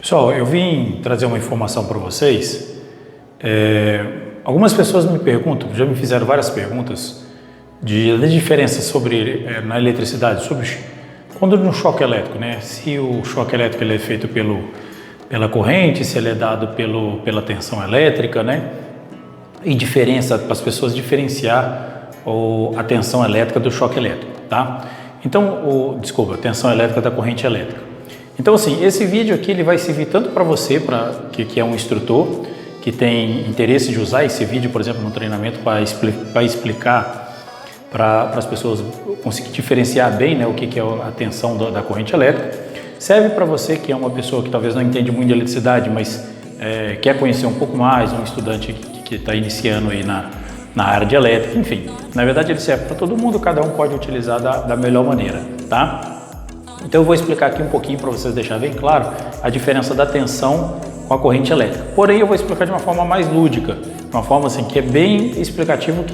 Pessoal, eu vim trazer uma informação para vocês. Algumas pessoas me perguntam, já me fizeram várias perguntas de diferença sobre na eletricidade, sobre quando no choque elétrico, né? Se o choque elétrico ele é feito pela corrente, se ele é dado pela tensão elétrica, né? E diferença para as pessoas diferenciar a tensão elétrica do choque elétrico, tá? Então, desculpa, a tensão elétrica da corrente elétrica. Então, assim, esse vídeo aqui ele vai servir tanto para você, que é um instrutor, que tem interesse de usar esse vídeo, por exemplo, no treinamento para explicar para as pessoas conseguir diferenciar bem, né, o que é a tensão da corrente elétrica. Serve para você que é uma pessoa que talvez não entende muito de eletricidade, mas quer conhecer um pouco mais, um estudante que está iniciando aí na área de elétrica, enfim. Na verdade, ele serve para todo mundo, cada um pode utilizar da melhor maneira, tá? Então eu vou explicar aqui um pouquinho para vocês deixarem bem claro a diferença da tensão com a corrente elétrica. Porém, eu vou explicar de uma forma mais lúdica, de uma forma assim que é bem explicativo,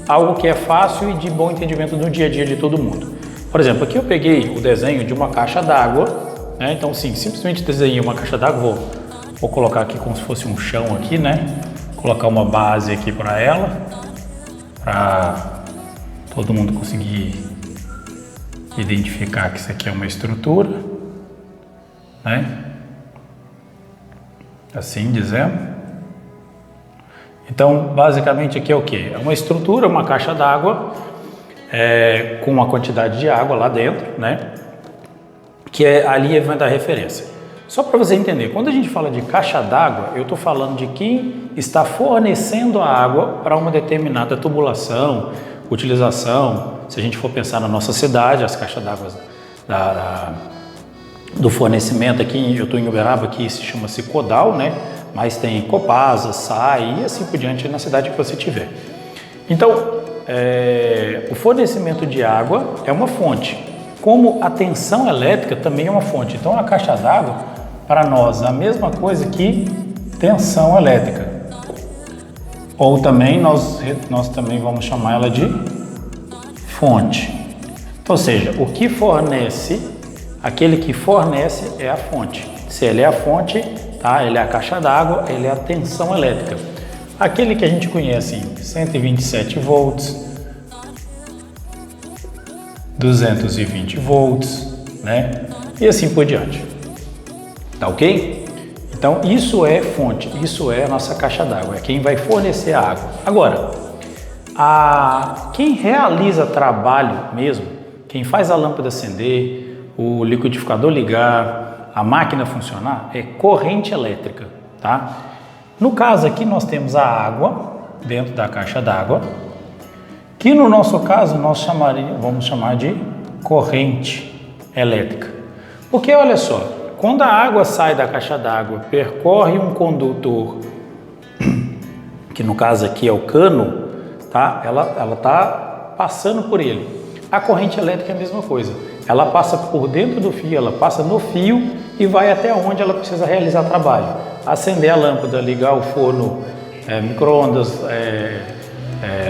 algo que é fácil e de bom entendimento no dia a dia de todo mundo. Por exemplo, aqui eu peguei o desenho de uma caixa d'água, né? Então, sim, simplesmente desenhei uma caixa d'água, vou colocar aqui como se fosse um chão aqui, né? Colocar uma base aqui para ela, para todo mundo conseguir identificar que isso aqui é uma estrutura, né? Assim dizendo. Então, basicamente aqui é o que? É uma estrutura, uma caixa d'água com uma quantidade de água lá dentro, né? Que ali vai dar referência. Só para você entender, quando a gente fala de caixa d'água, eu estou falando de quem está fornecendo a água para uma determinada tubulação, utilização. Se a gente for pensar na nossa cidade, as caixas d'água do fornecimento aqui, eu estou em Uberaba, que se chama-se Codal, né? Mas tem Copasa, SAI e assim por diante na cidade que você tiver. Então, o fornecimento de água é uma fonte, como a tensão elétrica também é uma fonte. Então, a caixa d'água, para nós, é a mesma coisa que tensão elétrica. Ou também, nós também vamos chamar ela de fonte. Então, ou seja, o que fornece, aquele que fornece é a fonte. Se ele é a fonte, tá? Ele é a caixa d'água, ele é a tensão elétrica. Aquele que a gente conhece em 127 volts, 220 volts, né? E assim por diante. Tá ok? Então, isso é fonte, isso é a nossa caixa d'água, é quem vai fornecer a água. Agora, quem realiza trabalho mesmo, quem faz a lâmpada acender, o liquidificador ligar, a máquina funcionar, é corrente elétrica, tá? No caso aqui nós temos a água dentro da caixa d'água, que no nosso caso nós vamos chamar de corrente elétrica. Porque olha só, quando a água sai da caixa d'água, percorre um condutor, que no caso aqui é o cano, tá? Ela está passando por ele. A corrente elétrica é a mesma coisa. Ela passa por dentro do fio, ela passa no fio e vai até onde ela precisa realizar trabalho. Acender a lâmpada, ligar o forno micro-ondas,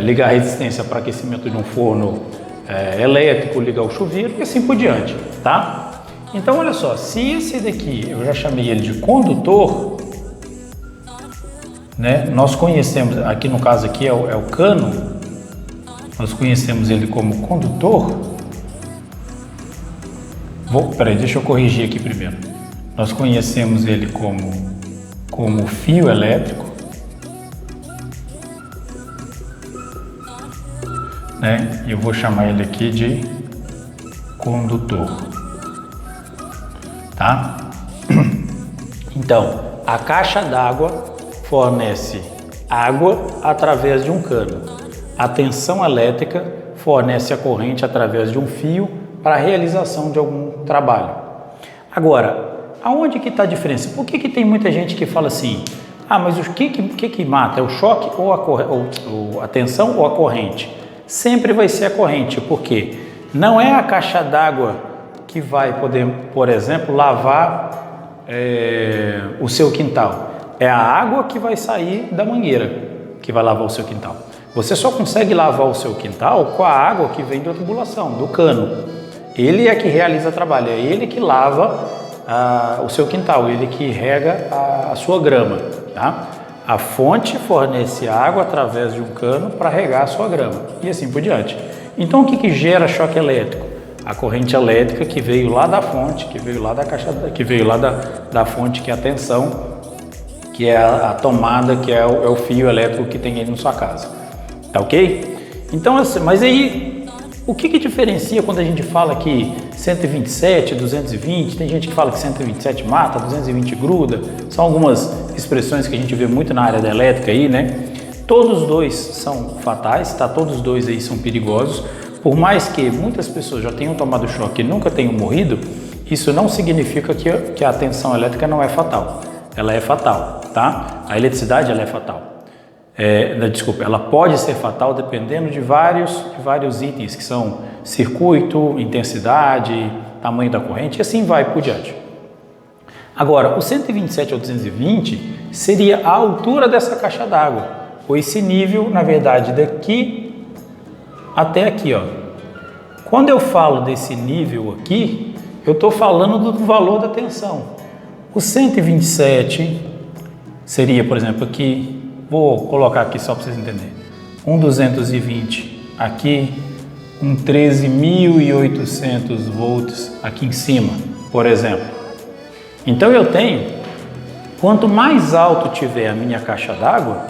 ligar a resistência para aquecimento de um forno elétrico, ligar o chuveiro e assim por diante, tá? Então, olha só, se esse daqui, eu já chamei ele de condutor, né? Nós conhecemos, aqui no caso aqui é o cano, nós conhecemos ele como condutor. Peraí, deixa eu corrigir aqui primeiro. Nós conhecemos ele como fio elétrico, né? E eu vou chamar ele aqui de condutor. Tá? Então, a caixa d'água fornece água através de um cano. A tensão elétrica fornece a corrente através de um fio para a realização de algum trabalho. Agora, aonde que está a diferença? Por que tem muita gente que fala assim, mas o que mata? É o choque ou a tensão ou a corrente? Sempre vai ser a corrente, porque não é a caixa d'água que vai poder, por exemplo, lavar o seu quintal. É a água que vai sair da mangueira que vai lavar o seu quintal. Você só consegue lavar o seu quintal com a água que vem da tubulação, do cano. Ele é que realiza trabalho, é ele que lava o seu quintal, ele que rega a sua grama, tá? A fonte fornece água através de um cano para regar a sua grama e assim por diante. Então o que gera choque elétrico? A corrente elétrica que veio lá da fonte, que veio lá da caixa, que veio lá da fonte, que é a tensão, que é a tomada, que é o fio elétrico que tem aí na sua casa. Tá ok? Então, assim, mas aí, o que diferencia quando a gente fala que 127, 220, tem gente que fala que 127 mata, 220 gruda, são algumas expressões que a gente vê muito na área da elétrica aí, né? Todos os dois são fatais, tá? Todos os dois aí são perigosos. Por mais que muitas pessoas já tenham tomado choque e nunca tenham morrido, isso não significa que a tensão elétrica não é fatal. Ela é fatal, tá? A eletricidade, ela é fatal. Desculpa, ela pode ser fatal dependendo de vários itens, que são circuito, intensidade, tamanho da corrente, e assim vai por diante. Agora, o 127 ou 220 seria a altura dessa caixa d'água, ou esse nível, na verdade, daqui até aqui, ó. Quando eu falo desse nível aqui, eu estou falando do valor da tensão. O 127 seria, por exemplo, aqui, vou colocar aqui só para vocês entenderem, um 220 aqui, um 13.800 volts aqui em cima, por exemplo. Então eu tenho, quanto mais alto tiver a minha caixa d'água,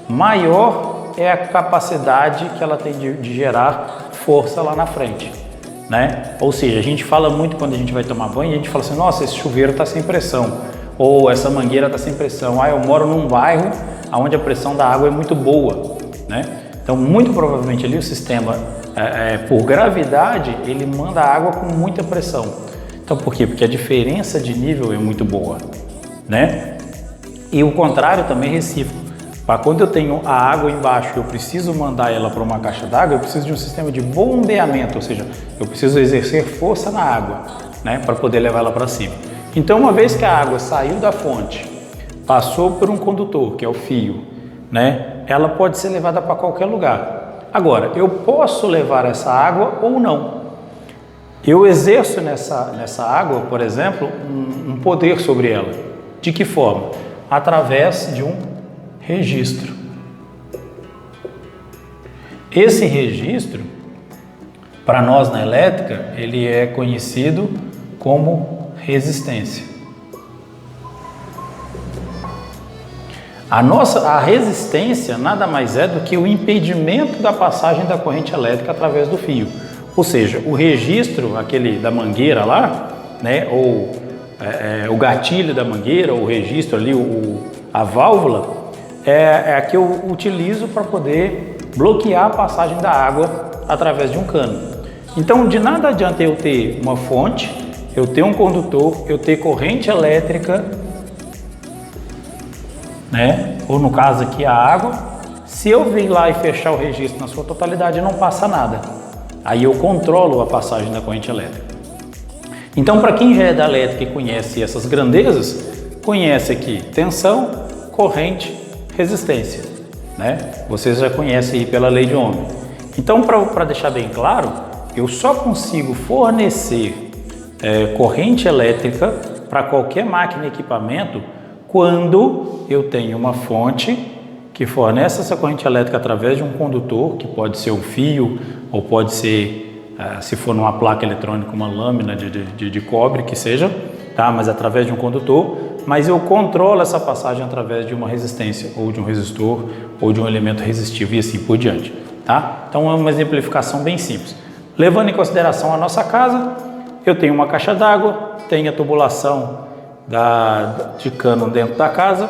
maior é a capacidade que ela tem de gerar força lá na frente, né? Ou seja, a gente fala muito quando a gente vai tomar banho, a gente fala assim, nossa, esse chuveiro está sem pressão, ou essa mangueira está sem pressão, eu moro num bairro onde a pressão da água é muito boa, né? Então, muito provavelmente ali o sistema, por gravidade, ele manda água com muita pressão. Então, por quê? Porque a diferença de nível é muito boa, né? E o contrário também é recíproco. Para quando eu tenho a água embaixo e eu preciso mandar ela para uma caixa d'água, eu preciso de um sistema de bombeamento, ou seja, eu preciso exercer força na água, né, para poder levar ela para cima. Então, uma vez que a água saiu da fonte, passou por um condutor, que é o fio, né, ela pode ser levada para qualquer lugar. Agora, eu posso levar essa água ou não. Eu exerço nessa água, por exemplo, um poder sobre ela. De que forma? Através de um registro. Esse registro, para nós na elétrica, ele é conhecido como resistência. A resistência nada mais é do que o impedimento da passagem da corrente elétrica através do fio. Ou seja, o registro, aquele da mangueira lá, né, ou o gatilho da mangueira, o registro ali, a válvula, é a que eu utilizo para poder bloquear a passagem da água através de um cano. Então, de nada adianta eu ter uma fonte, eu ter um condutor, eu ter corrente elétrica, né? Ou no caso aqui a água, se eu vir lá e fechar o registro na sua totalidade, não passa nada. Aí eu controlo a passagem da corrente elétrica. Então, para quem já é da elétrica e conhece essas grandezas, conhece aqui tensão, corrente, resistência, né? Vocês já conhecem aí pela lei de Ohm. Então, para deixar bem claro, eu só consigo fornecer corrente elétrica para qualquer máquina e equipamento quando eu tenho uma fonte que fornece essa corrente elétrica através de um condutor, que pode ser um fio ou pode ser, se for numa placa eletrônica, uma lâmina de cobre, que seja, tá? Mas através de um condutor, mas eu controlo essa passagem através de uma resistência, ou de um resistor, ou de um elemento resistivo e assim por diante, tá? Então é uma exemplificação bem simples. Levando em consideração a nossa casa, eu tenho uma caixa d'água, tenho a tubulação de cano dentro da casa.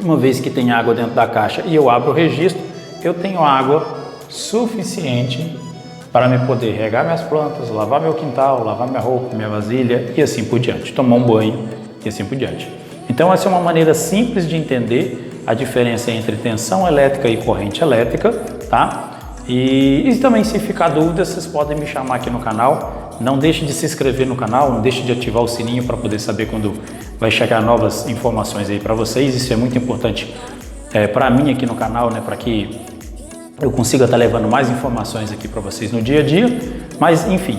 Uma vez que tem água dentro da caixa e eu abro o registro, eu tenho água suficiente para me poder regar minhas plantas, lavar meu quintal, lavar minha roupa, minha vasilha e assim por diante, tomar um banho e assim por diante. Então essa é uma maneira simples de entender a diferença entre tensão elétrica e corrente elétrica, tá? E também, se ficar dúvida, vocês podem me chamar aqui no canal. Não deixe de se inscrever no canal, não deixe de ativar o sininho para poder saber quando vai chegar novas informações aí para vocês. Isso é muito importante para mim aqui no canal, né? Para que eu consiga estar levando mais informações aqui para vocês no dia a dia. Mas, enfim,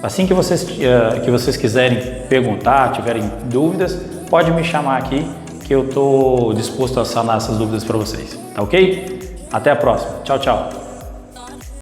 Assim que vocês quiserem perguntar, tiverem dúvidas, pode me chamar aqui que eu estou disposto a sanar essas dúvidas para vocês, tá ok? Até a próxima. Tchau, tchau.